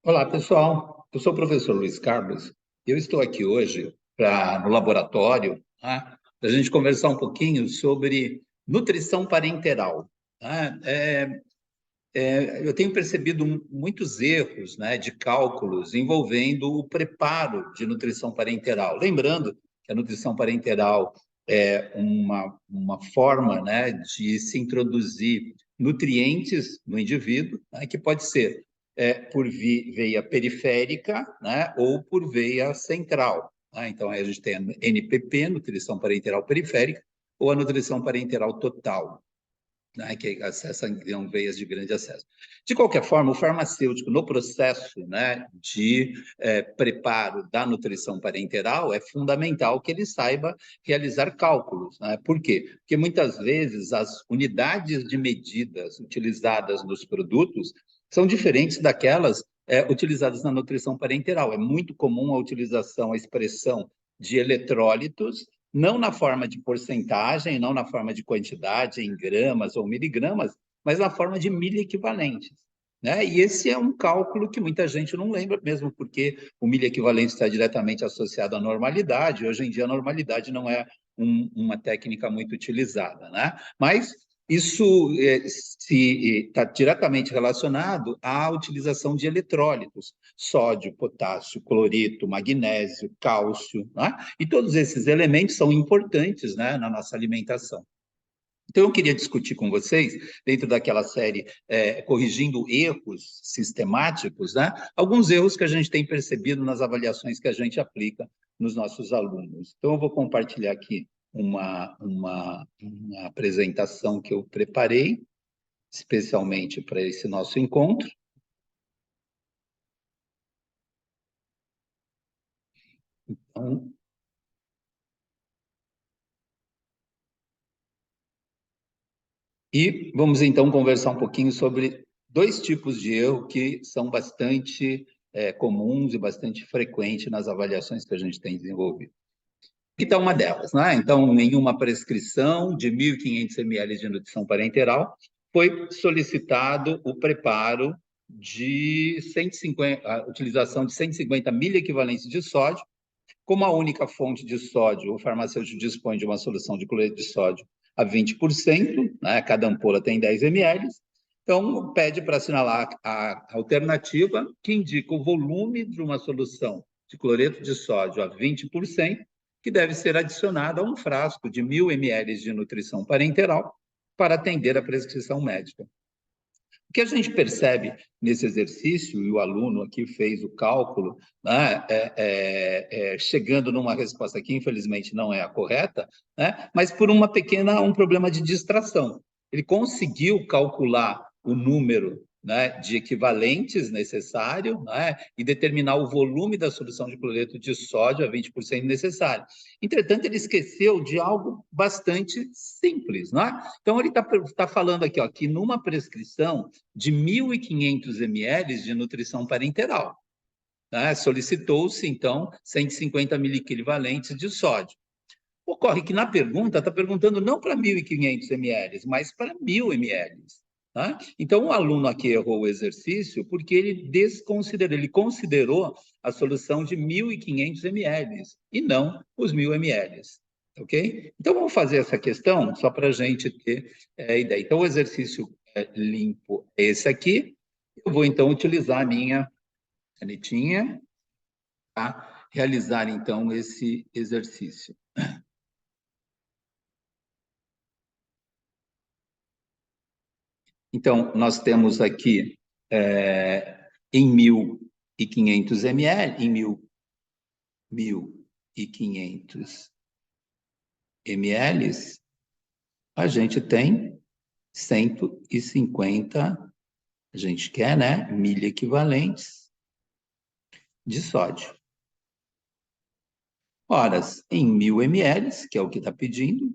Olá, pessoal. Eu sou o professor Luiz Carlos e eu estou aqui hoje no laboratório, tá? Para a gente conversar um pouquinho sobre nutrição parenteral. Tá? Eu tenho percebido muitos erros, né, de cálculos envolvendo o preparo de nutrição parenteral. Lembrando que a nutrição parenteral é uma forma, né, de se introduzir nutrientes no indivíduo, né, que pode ser por veia periférica, né, ou por veia central. Né? Então, aí a gente tem a NPP, nutrição parenteral periférica, ou a nutrição parenteral total, né, que acessam veias de grande acesso. De qualquer forma, o farmacêutico, no processo, né, de preparo da nutrição parenteral, é fundamental que ele saiba realizar cálculos. Né? Por quê? Porque muitas vezes as unidades de medidas utilizadas nos produtos são diferentes daquelas utilizadas na nutrição parenteral. É muito comum a utilização, a expressão de eletrólitos, não na forma de porcentagem, não na forma de quantidade, em gramas ou miligramas, mas na forma de miliequivalentes. Né? E esse é um cálculo que muita gente não lembra, mesmo porque o miliequivalente está diretamente associado à normalidade. Hoje em dia, a normalidade não é uma técnica muito utilizada. Né? Mas isso está diretamente relacionado à utilização de eletrólitos, sódio, potássio, cloreto, magnésio, cálcio, né? E todos esses elementos são importantes, né, na nossa alimentação. Então, eu queria discutir com vocês, dentro daquela série Corrigindo Erros Sistemáticos, né, alguns erros que a gente tem percebido nas avaliações que a gente aplica nos nossos alunos. Então, eu vou compartilhar aqui uma apresentação que eu preparei, especialmente para esse nosso encontro. Então, e vamos então conversar um pouquinho sobre dois tipos de erro que são bastante comuns e bastante frequentes nas avaliações que a gente tem desenvolvido. Então, uma delas, né? Então, nenhuma prescrição de 1.500 ml de nutrição parenteral foi solicitado o preparo de 150, a utilização de 150 miliequivalentes de sódio. Como a única fonte de sódio, o farmacêutico dispõe de uma solução de cloreto de sódio a 20%, né? Cada ampola tem 10 ml. Então, pede para assinalar a alternativa que indica o volume de uma solução de cloreto de sódio a 20%, que deve ser adicionada a um frasco de 1.000 ml de nutrição parenteral para atender a prescrição médica. O que a gente percebe nesse exercício, e o aluno aqui fez o cálculo, né, chegando numa resposta que infelizmente não é a correta, né, mas por um problema de distração. Ele conseguiu calcular o número, né, de equivalentes necessário, né, e determinar o volume da solução de cloreto de sódio a 20% necessário. Entretanto, ele esqueceu de algo bastante simples. Né? Então, ele está falando aqui ó, que numa prescrição de 1.500 ml de nutrição parenteral, né, solicitou-se, então, 150 miliequivalentes de sódio. Ocorre que na pergunta está perguntando não para 1.500 ml, mas para 1.000 ml. Tá? Então, o aluno aqui errou o exercício porque ele considerou a solução de 1.500 ml e não os 1.000 ml. Ok? Então, vamos fazer essa questão só para a gente ter ideia. Então, o exercício limpo é esse aqui. Eu vou, então, utilizar a minha canetinha para realizar, então, esse exercício. Então, nós temos aqui em 1.500 ml, em 1.500 ml, a gente tem 150, a gente quer, né, miliequivalentes de sódio. Ora, em 1.000 ml, que é o que está pedindo,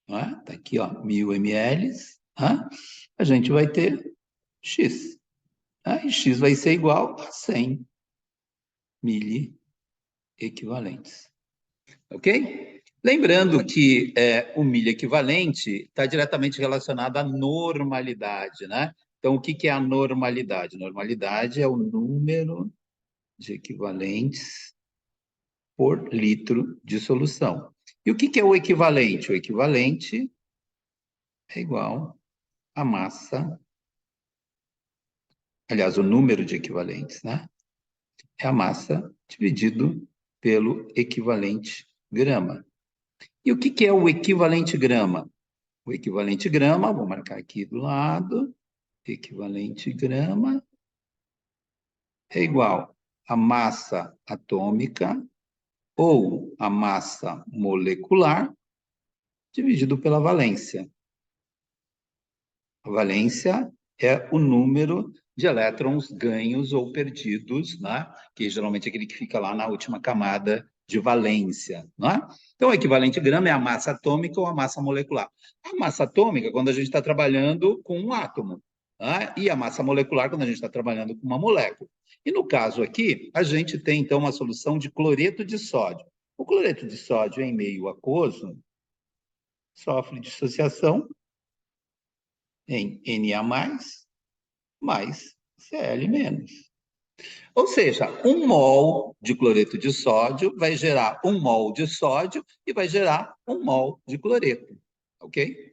está aqui, ó, 1.000 ml, a gente vai ter X. E X vai ser igual a 100 miliequivalentes. Ok? Lembrando que o milho equivalente está diretamente relacionado à normalidade, né? Então, o que é a normalidade? Normalidade é o número de equivalentes por litro de solução. E o que é o equivalente? O equivalente é igual à massa, aliás, o número de equivalentes, né? É a massa dividido pelo equivalente grama. E o que é o equivalente grama? O equivalente grama, vou marcar aqui do lado, equivalente grama é igual à massa atômica ou a massa molecular dividido pela valência. A valência é o número de elétrons ganhos ou perdidos, né? Que geralmente é aquele que fica lá na última camada de valência. Né? Então, o equivalente grama é a massa atômica ou a massa molecular. A massa atômica, quando a gente está trabalhando com um átomo, né? E a massa molecular, quando a gente está trabalhando com uma molécula. E no caso aqui, a gente tem, então, uma solução de cloreto de sódio. O cloreto de sódio em meio aquoso sofre dissociação em Na+, mais Cl-. Ou seja, 1 mol de cloreto de sódio vai gerar 1 mol de sódio e vai gerar 1 mol de cloreto, ok?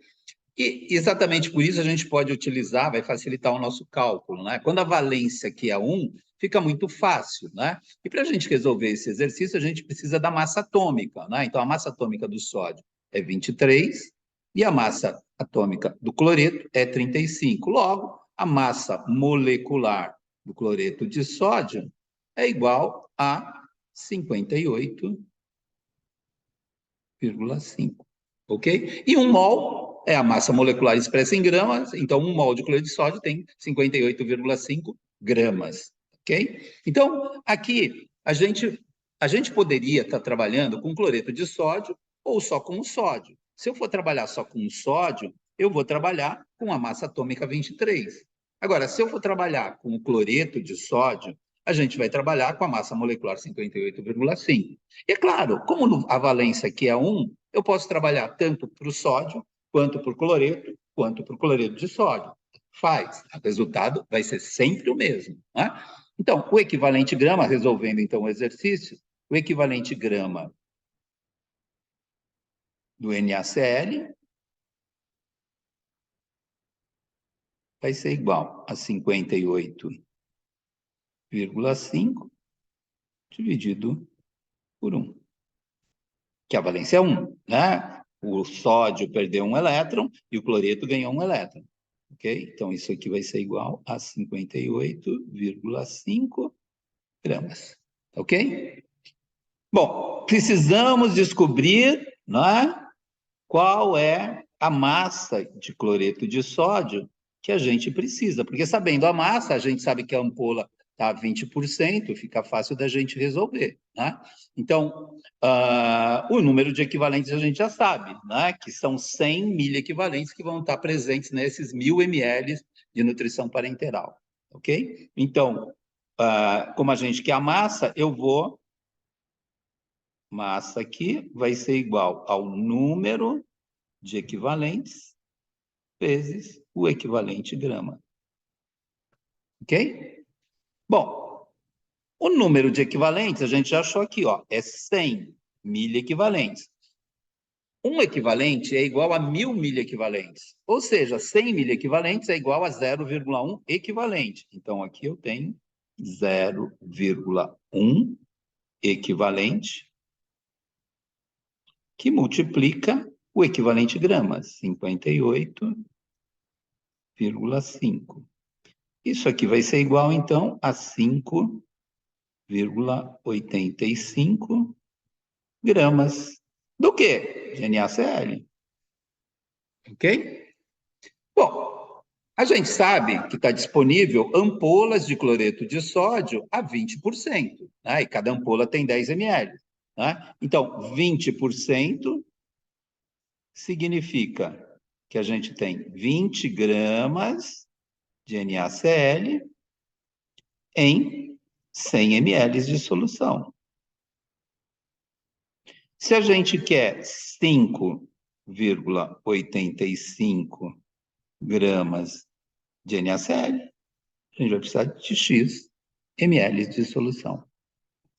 E exatamente por isso a gente pode utilizar, vai facilitar o nosso cálculo, né? Quando a valência aqui é 1, fica muito fácil, né? E para a gente resolver esse exercício, a gente precisa da massa atômica, né? Então, a massa atômica do sódio é 23 e a massa atômica do cloreto é 35. Logo, a massa molecular do cloreto de sódio é igual a 58,5, ok? E 1 mol é a massa molecular expressa em gramas, então 1 mol de cloreto de sódio tem 58,5 gramas, ok? Então, aqui, a gente poderia estar trabalhando com cloreto de sódio ou só com o sódio. Se eu for trabalhar só com o sódio, eu vou trabalhar com a massa atômica 23. Agora, se eu for trabalhar com o cloreto de sódio, a gente vai trabalhar com a massa molecular 58,5. E é claro, como a valência aqui é 1, eu posso trabalhar tanto para o sódio, quanto para o cloreto, quanto para o cloreto de sódio. Faz. O resultado vai ser sempre o mesmo. Né? Então, o equivalente grama, resolvendo então o exercício, o equivalente grama do NaCl vai ser igual a 58,5 dividido por 1. Que a valência é 1, né? O sódio perdeu um elétron e o cloreto ganhou um elétron. Ok? Então, isso aqui vai ser igual a 58,5 gramas. Ok? Bom, precisamos descobrir, né, qual é a massa de cloreto de sódio que a gente precisa. Porque sabendo a massa, a gente sabe que a ampola está a 20%, fica fácil da gente resolver. Né? Então, o número de equivalentes a gente já sabe, né? Que são 100 miliequivalentes que vão estar presentes nesses 1.000 ml de nutrição parenteral. Ok? Então, como a gente quer a massa, eu vou... Massa aqui vai ser igual ao número de equivalentes vezes o equivalente grama. Ok? Bom, o número de equivalentes a gente já achou aqui, ó, é 100 miliequivalentes. Um equivalente é igual a 1.000 miliequivalentes. Ou seja, 100 miliequivalentes é igual a 0,1 equivalente. Então, aqui eu tenho 0,1 equivalente que multiplica o equivalente gramas, 58,5. Isso aqui vai ser igual, então, a 5,85 gramas do quê? De NaCl. Ok? Bom, a gente sabe que está disponível ampolas de cloreto de sódio a 20%, né? E cada ampola tem 10 ml. Né? Então, 20% significa que a gente tem 20 gramas de NaCl em 100 ml de solução. Se a gente quer 5,85 gramas de NaCl, a gente vai precisar de X ml de solução.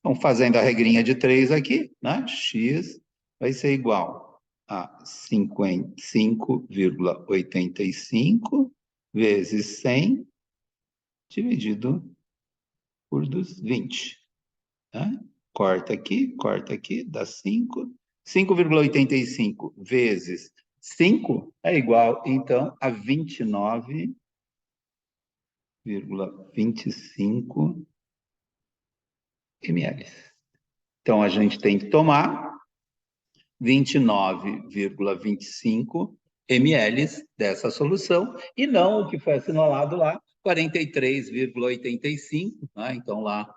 Então, fazendo a regrinha de 3 aqui, né? X vai ser igual a 55,85 vezes 100 dividido por 20. Né? Corta aqui, dá 5. 5,85 vezes 5 é igual, então, a 29,25 ml. Então, a gente tem que tomar 29,25 ml dessa solução, e não o que foi assinalado lá, 43,85, né? Então, lá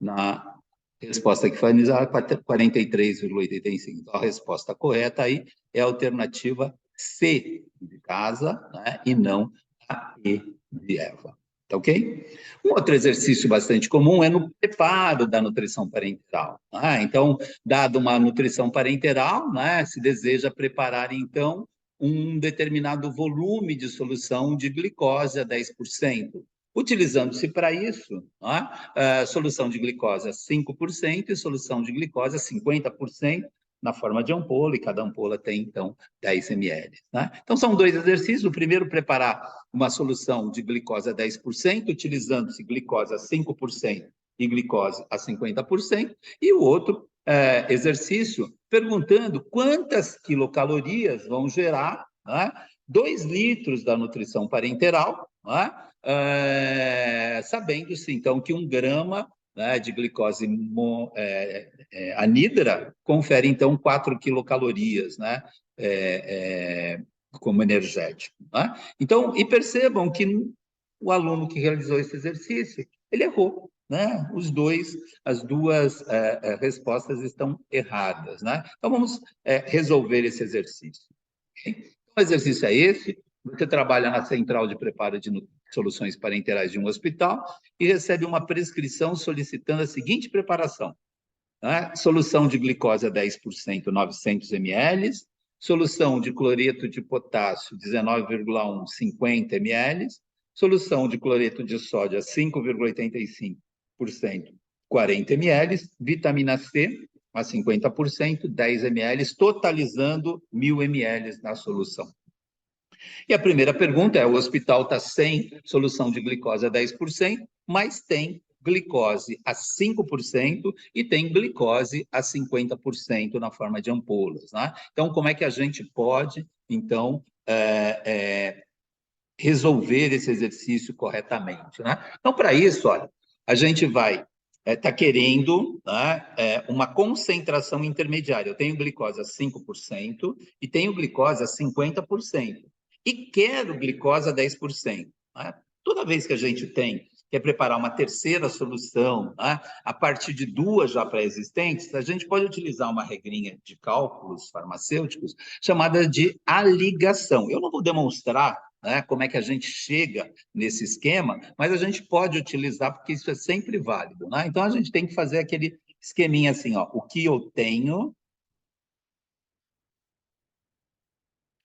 na resposta que foi analisada, 43,85. Então, a resposta correta aí é a alternativa C de casa, né? E não a E de Eva. Tá ok? Um outro exercício bastante comum é no preparo da nutrição parenteral. Né? Então, dado uma nutrição parenteral, né, se deseja preparar, então, um determinado volume de solução de glicose a 10%. Utilizando-se para isso, né, a solução de glicose a 5% e solução de glicose a 50%, na forma de ampola, e cada ampola tem, então, 10 ml. Né? Então, são dois exercícios. O primeiro, preparar uma solução de glicose a 10%, utilizando-se glicose a 5% e glicose a 50%, e o outro exercício, perguntando quantas quilocalorias vão gerar, né, 2 litros da nutrição parenteral, né, sabendo-se, então, que 1 grama, né, de glicose anidra confere, então, 4 quilocalorias, né, como energético. Né? Então, e percebam que o aluno que realizou esse exercício, ele errou. Né? As duas respostas estão erradas. Né? Então, vamos resolver esse exercício. Okay? Então, o exercício é esse. Você trabalha na central de preparo de soluções parenterais de um hospital e recebe uma prescrição solicitando a seguinte preparação. Né? Solução de glicose a 10%, 900 ml. Solução de cloreto de potássio, 19,1, 50 ml. Solução de cloreto de sódio a 5,85%, 40 ml. Vitamina C a 50%, 10 ml, totalizando 1.000 ml na solução. E a primeira pergunta é: o hospital está sem solução de glicose a 10%, mas tem glicose a 5% e tem glicose a 50% na forma de ampolas. Né? Então, como é que a gente pode, então, resolver esse exercício corretamente? Né? Então, para isso, olha, a gente vai está querendo, né, uma concentração intermediária. Eu tenho glicose a 5% e tenho glicose a 50%. E quero glicose a 10%. Né? Toda vez que a gente quer preparar uma terceira solução, né, a partir de 2 já pré-existentes, a gente pode utilizar uma regrinha de cálculos farmacêuticos chamada de aligação. Eu não vou demonstrar, né, como é que a gente chega nesse esquema, mas a gente pode utilizar porque isso é sempre válido. Né? Então, a gente tem que fazer aquele esqueminha assim, ó, o que eu tenho,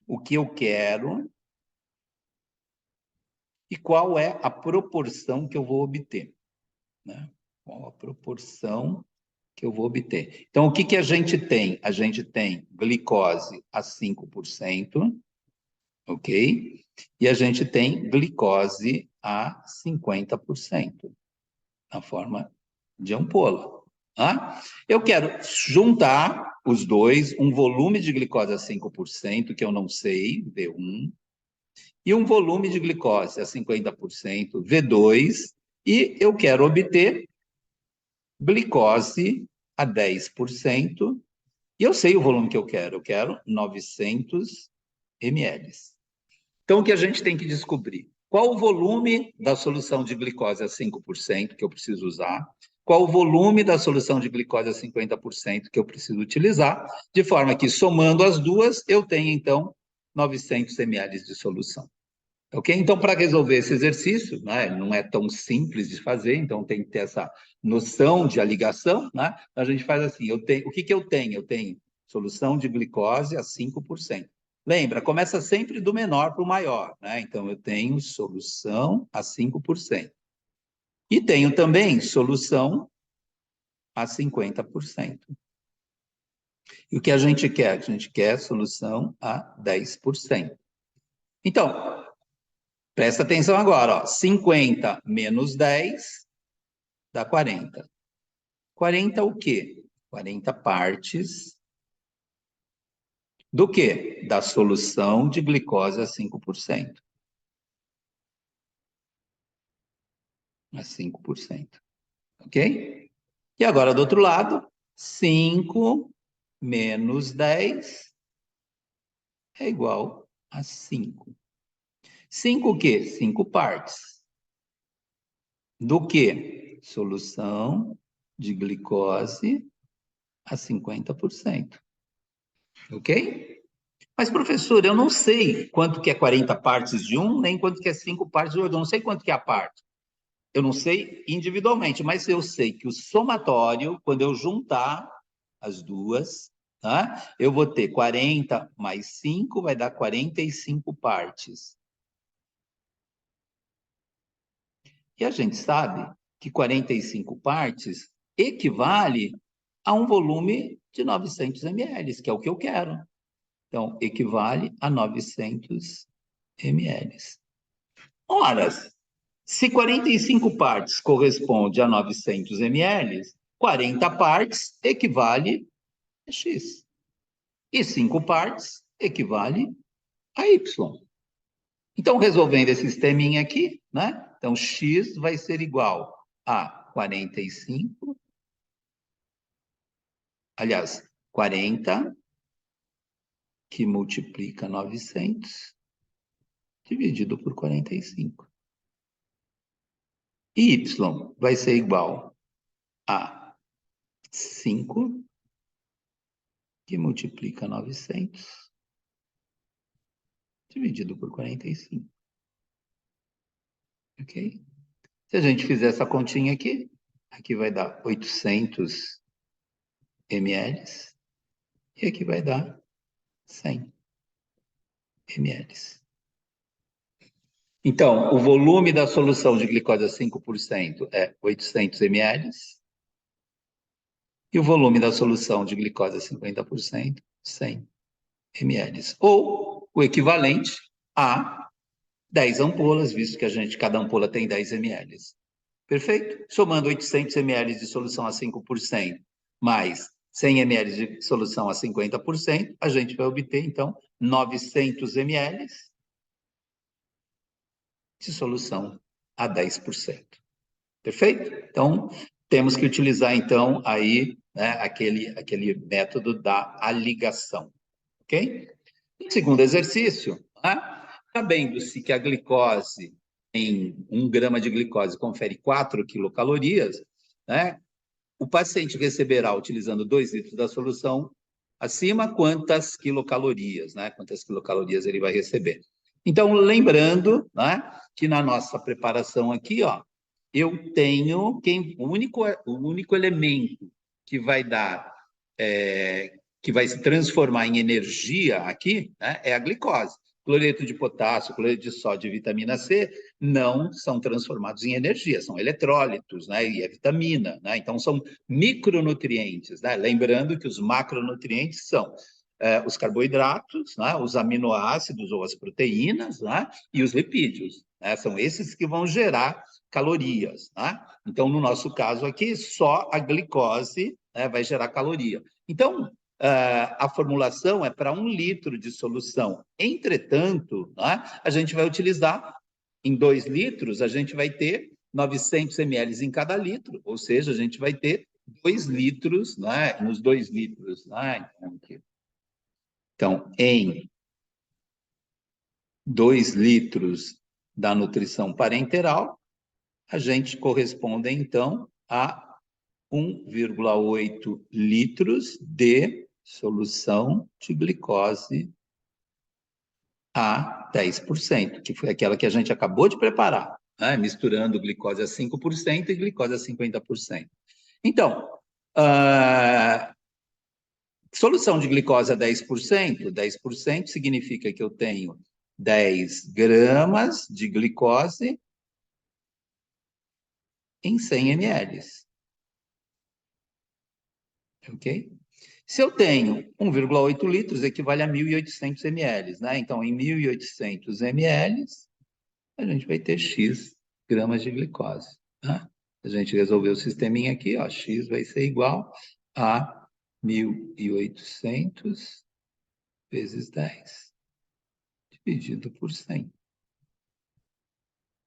o que eu quero e qual é a proporção que eu vou obter. Né? Qual a proporção que eu vou obter. Então, o que a gente tem? A gente tem glicose a 5%, ok? E a gente tem glicose a 50%, na forma de ampola. Tá? Eu quero juntar os dois, um volume de glicose a 5%, que eu não sei, V1, e um volume de glicose a 50%, V2, e eu quero obter glicose a 10%, e eu sei o volume que eu quero 900 ml. Então, o que a gente tem que descobrir? Qual o volume da solução de glicose a 5% que eu preciso usar? Qual o volume da solução de glicose a 50% que eu preciso utilizar? De forma que, somando as duas, eu tenho, então, 900 ml de solução. Ok? Então, para resolver esse exercício, né, não é tão simples de fazer, então tem que ter essa noção de aligação, né? A gente faz assim, o que eu tenho? Eu tenho solução de glicose a 5%. Lembra, começa sempre do menor para o maior, né? Então, eu tenho solução a 5%. E tenho também solução a 50%. E o que a gente quer? A gente quer solução a 10%. Então, presta atenção agora, ó. 50 menos 10 dá 40. 40 o quê? 40 partes do quê? Da solução de glicose a 5%. A 5%. Ok? E agora, do outro lado, 5 menos 10 é igual a 5. 5 o quê? 5 partes. Do quê? Solução de glicose a 50%. Ok? Mas, professor, eu não sei quanto que é 40 partes de um, nem quanto que é 5 partes de outro. Eu não sei quanto que é a parte. Eu não sei individualmente, mas eu sei que o somatório, quando eu juntar as duas, tá? Eu vou ter 40 mais 5, vai dar 45 partes. E a gente sabe que 45 partes equivale a um volume de 900 ml, que é o que eu quero. Então, equivale a 900 ml. Ora, se 45 partes corresponde a 900 ml, 40 partes equivale a X. E 5 partes equivale a Y. Então, resolvendo esse sisteminha aqui, né? Então, X vai ser igual a 45, aliás, 40 que multiplica 900 dividido por 45. E Y vai ser igual a 5 que multiplica 900 dividido por 45. Ok? Se a gente fizer essa continha aqui, aqui vai dar 800 ml e aqui vai dar 100 ml. Então, o volume da solução de glicose a 5% é 800 ml e o volume da solução de glicose a 50%, 100 ml. Ou o equivalente a 10 ampolas, visto que cada ampola tem 10 ml. Perfeito? Somando 800 ml de solução a 5% mais 100 ml de solução a 50%, a gente vai obter, então, 900 ml de solução a 10%. Perfeito? Então, temos que utilizar, então, aí, né, aquele método da aligação. Ok? No segundo exercício, sabendo-se que a glicose, em 1 grama de glicose, confere 4 quilocalorias, né? O paciente receberá, utilizando 2 litros da solução acima, quantas quilocalorias, né? Quantas quilocalorias ele vai receber. Então, lembrando, né, que na nossa preparação aqui, ó, eu tenho o único elemento que vai dar, que vai se transformar em energia aqui, né, é a glicose. Cloreto de potássio, cloreto de sódio e vitamina C não são transformados em energia, são eletrólitos, né, e é vitamina, né, então são micronutrientes, né, lembrando que os macronutrientes são os carboidratos, né, os aminoácidos ou as proteínas, né, e os lipídios, né, são esses que vão gerar calorias, né? Então, no nosso caso aqui, só a glicose, né, vai gerar caloria. Então, a formulação é para 1 litro de solução. Entretanto, né, a gente vai utilizar, em 2 litros, a gente vai ter 900 ml em cada litro, ou seja, a gente vai ter 2 litros, né, nos 2 litros. Né, então, em 2 litros da nutrição parenteral, a gente corresponde, então, a 1,8 litros de solução de glicose a 10%, que foi aquela que a gente acabou de preparar, né? Misturando glicose a 5% e glicose a 50%. Então, Solução de glicose a 10%, 10% significa que eu tenho 10 gramas de glicose em 100 ml. Ok? Se eu tenho 1,8 litros, equivale a 1.800 ml, né? Então, em 1.800 ml, a gente vai ter X gramas de glicose. Tá? A gente resolveu o sisteminha aqui, ó, X vai ser igual a 1.800 vezes 10, dividido por 100.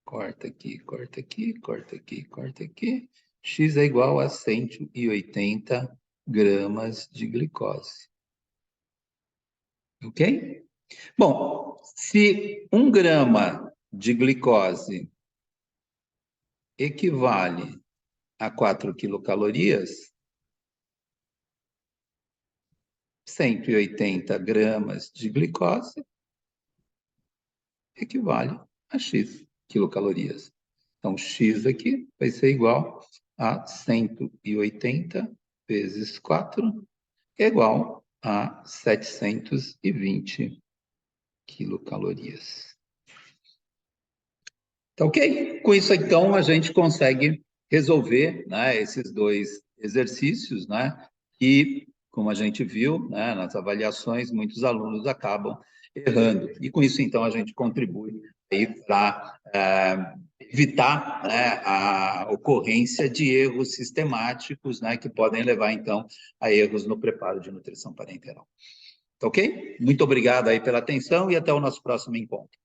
Corta aqui, corta aqui, corta aqui, corta aqui. X é igual a 180 gramas de glicose. Ok? Bom, se 1 grama de glicose equivale a 4 quilocalorias, 180 gramas de glicose equivale a X quilocalorias. Então, X aqui vai ser igual a 180 vezes 4, que é igual a 720 quilocalorias. Tá ok? Com isso, então, a gente consegue resolver, né, esses dois exercícios, né? E, como a gente viu, né, nas avaliações, muitos alunos acabam errando. E com isso, então, a gente contribui para evitar, né, a ocorrência de erros sistemáticos, né, que podem levar, então, a erros no preparo de nutrição parenteral. Tá ok? Muito obrigado aí pela atenção e até o nosso próximo encontro.